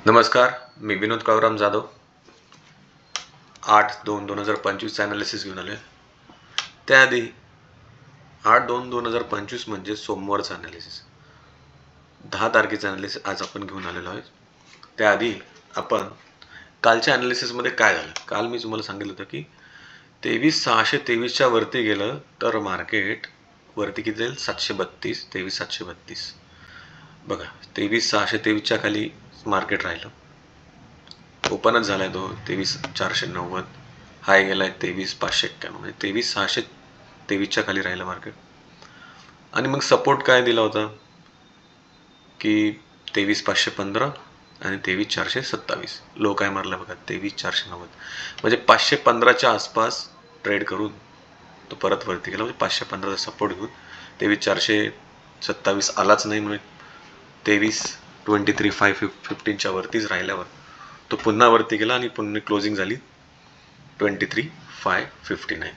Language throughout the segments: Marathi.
नमस्कार, मी विनोद काळूराम जाधव 8/2/2025 ॲनालिसिस घेऊन आलो आहे. त्याआधी 8/2/2025 म्हणजे सोमवारचं ॲनालिसिस, 10 तारखेचं ॲनालिसिस आज आपण घेऊन आलेलो आहे. त्याआधी आपण कालच्या ॲनालिसिसमध्ये काय झालं, काल मी तुम्हाला सांगितलं होतं की 23,623च्या वरती गेलं तर मार्केट वरती किती जाईल, 732, 23,732. बघा, 23,623च्या खाली मार्केट राहिलं, ओपनच झालाय तो 23,490, हाय गेलाय 23,591, म्हणजे 23,623च्या खाली राहिलं मार्केट. आणि मग सपोर्ट काय दिला होता की 23,515 आणि 23,427. लो काय मारला बघा, 23,490, म्हणजे 515च्या आसपास ट्रेड करून तो परत वरती गेला. म्हणजे 515चा सपोर्ट घेऊन 23,427 आलाच नाही, म्हणजे 23,515च्या वरतीच राहिल्यावर तो पुन्हा वरती गेला आणि पुन्हा क्लोजिंग झाली 23,559.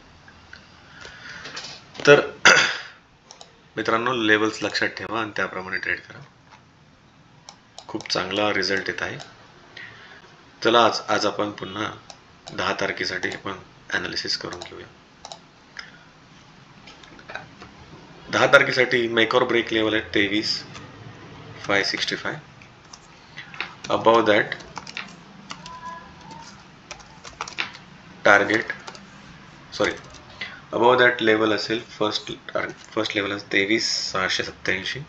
तर मित्रांनो, लेवल्स लक्षात ठेवा आणि त्याप्रमाणे ट्रेड करा. खूप चांगला रिझल्ट येत आहे. चला आज आपण पुन्हा 10 तारखेसाठी आपण ॲनालिसिस करून घेऊया. 10 तारखेसाठी मेक ऑर ब्रेक लेवल आहे 23,565. Above that target, above that level असेल फर्स्ट लेवल असेल 23,687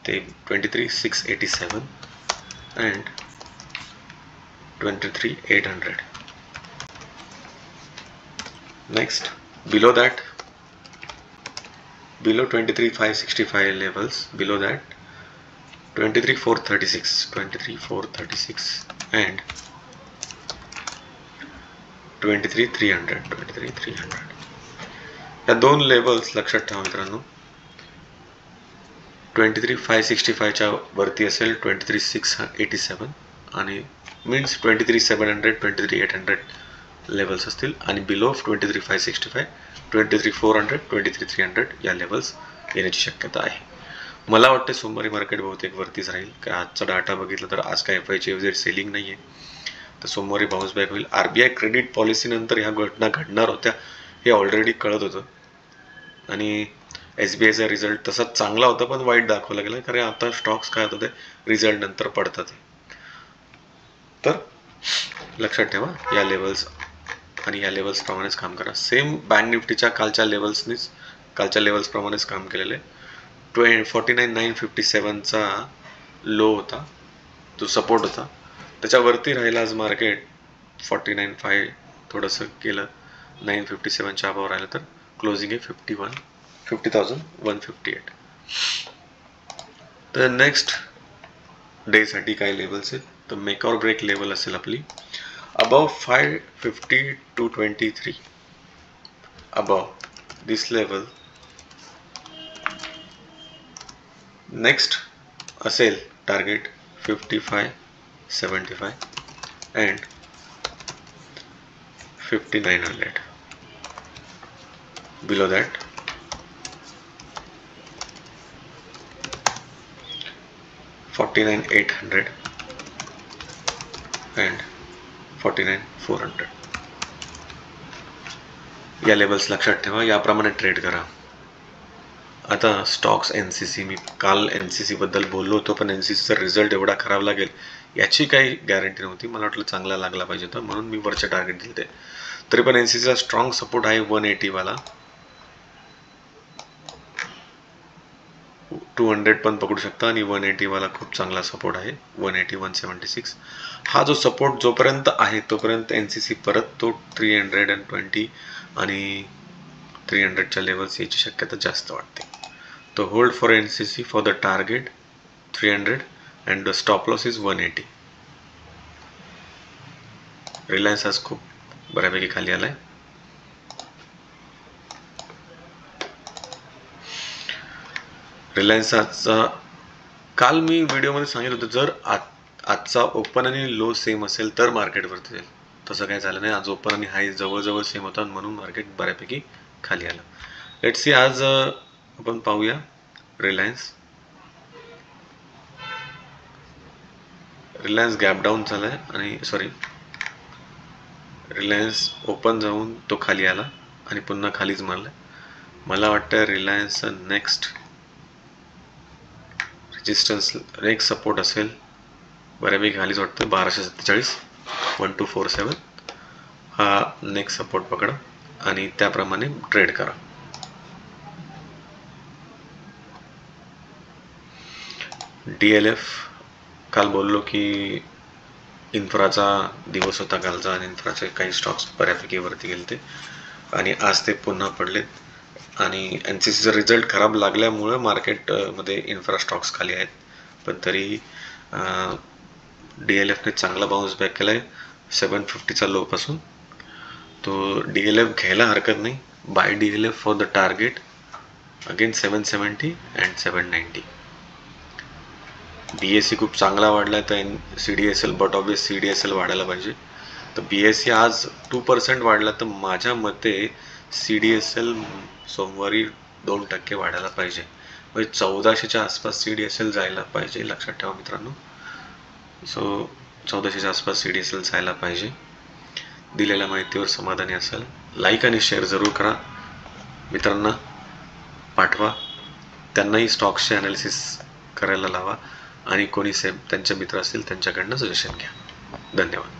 ते 23,687 and 23,800. Next, below 23,565 levels, below that 23,436 and 23,300. या दोन लेवल्स लक्षात ठेवा मित्रांनो. 23,565च्या वरती असेल 23,687 आणि मीन्स 23,700 23,800 लेवल्स असतील, आणि बिलो 23,565 23,400 23,300 या लेवल्स येण्याची शक्यता आहे. मला वाटते सोमवारी मार्केट बहुतेक वरतीच राहील. का आजचा डाटा बघितला तर आज काय FICZ सेलिंग नाही आहे, तर सोमवारी बाउन्स बॅक होईल. RBI क्रेडिट पॉलिसीनंतर ह्या घटना घडणार होत्या हे ऑलरेडी कळत होतं, आणि SBIचा रिझल्ट तसाच चांगला होता पण वाईट दाखवला गेला, कारण आता स्टॉक्स काय होतं ते रिझल्ट नंतर पडतात. तर लक्षात ठेवा या लेवल्स आणि या लेवल्स प्रमाणेच काम करा. सेम बँक निफ्टीच्या कालच्या लेवल्स प्रमाणेच काम केलेलं आहे. 49,957चा लो होता, तो सपोर्ट होता, त्याच्यावरती राहिला आज मार्केट. 49,500 थोडंसं गेलं, 957च्या अबाव राहिलं, तर क्लोजिंग आहे 50,158. तर नेक्स्ट डेसाठी काय लेवल्स आहेत, तर मेक ऑर ब्रेक लेवल असेल आपली above 550 to 23, above this level. Next असेल target 5575 and 5900. Below that 49,800 and 49,400. या लेवल्स लक्षात ठेवा, याप्रमाणे ट्रेड करा. आता स्टॉक्स NCC, मी काल NCC बद्दल बोललो होतो, पण NCCचा रिझल्ट एवढा खराब लागेल याची काही गॅरंटी नव्हती. मला वाटलं चांगला लागला पाहिजे होता, म्हणून मी वरचे टार्गेट दिले. तरी पण NCCचा स्ट्रॉंग सपोर्ट आहे 180 वाला. 200 पण पकडू शकता, आणि 180 वाला खूप चांगला सपोर्ट आहे 180 176. हा जो सपोर्ट जोपर्यंत आहे तोपर्यंत NCC परत तो 320 आणि 300च्या लेवल्स याची शक्यता जास्त वाटते. तो hold for NCC for the target 300 and the stop loss is 180. Reliance आज खूप बऱ्यापैकी खाली आलाय. रिलायन्सचा काल मी व्हिडिओमध्ये सांगितलं होतं, जर आजचा ओपन आणि लो सेम असेल तर मार्केटवरती जाईल. तसं काय झालं नाही. आज ओपन आणि हाय जवळजवळ सेम होता, म्हणून मार्केट बऱ्यापैकी खाली आलं. लेट्स सी आज आपण पाहूया रिलायन्स गॅप डाऊन झाला आहे आणि रिलायन्स ओपन जाऊन तो खाली आला आणि पुन्हा खालीच मारला. मला वाटतं रिलायन्सचं नेक्स्ट रेजिस्टन्स नेक्स्ट सपोर्ट असेल बऱ्यापैकी खालीच वाटतं 1247 1247 हा नेक्स्ट सपोर्ट पकडा आणि त्याप्रमाणे ट्रेड करा. DLF काल बोललो की इन्फ्राचा दिवस होता कालचा आणि इन्फ्राचे काही स्टॉक्स बऱ्यापैकी वरती गेले आणि आज ते पुन्हा पडलेत आणि NCCचा रिझल्ट खराब लागल्यामुळं मार्केटमध्ये इन्फ्रा स्टॉक्स खाली आहेत. पण तरी DLFने चांगला बाउन्स बॅक केला आहे 750चा लो पासून. तो DLF घ्यायला हरकत नाही. Buy DLF for the target again 770 and 790. BSE खूप चांगला वाढला तर CDSL बट ऑब्वियस CDSL वाढायला पाहिजे. तर BSE आज 2% वाढला तर माझ्या मते CDSL सोमवारी 2% वाढायला पाहिजे. म्हणजे 1400च्या आसपास CDSL जायला पाहिजे. लक्षात ठेवा मित्रांनो. सो 1400च्या आसपास CDSL जायला पाहिजे. दिलेल्या माहितीवर समाधानी असाल लाईक आणि शेअर जरूर करा. मित्रांना पाठवा. त्यांनाही स्टॉक्सचे ॲनालिसिस करायला लावा आणि कोणी त्यांचे मित्र असतील त्यांच्याकडनं सजेशन घ्या. धन्यवाद.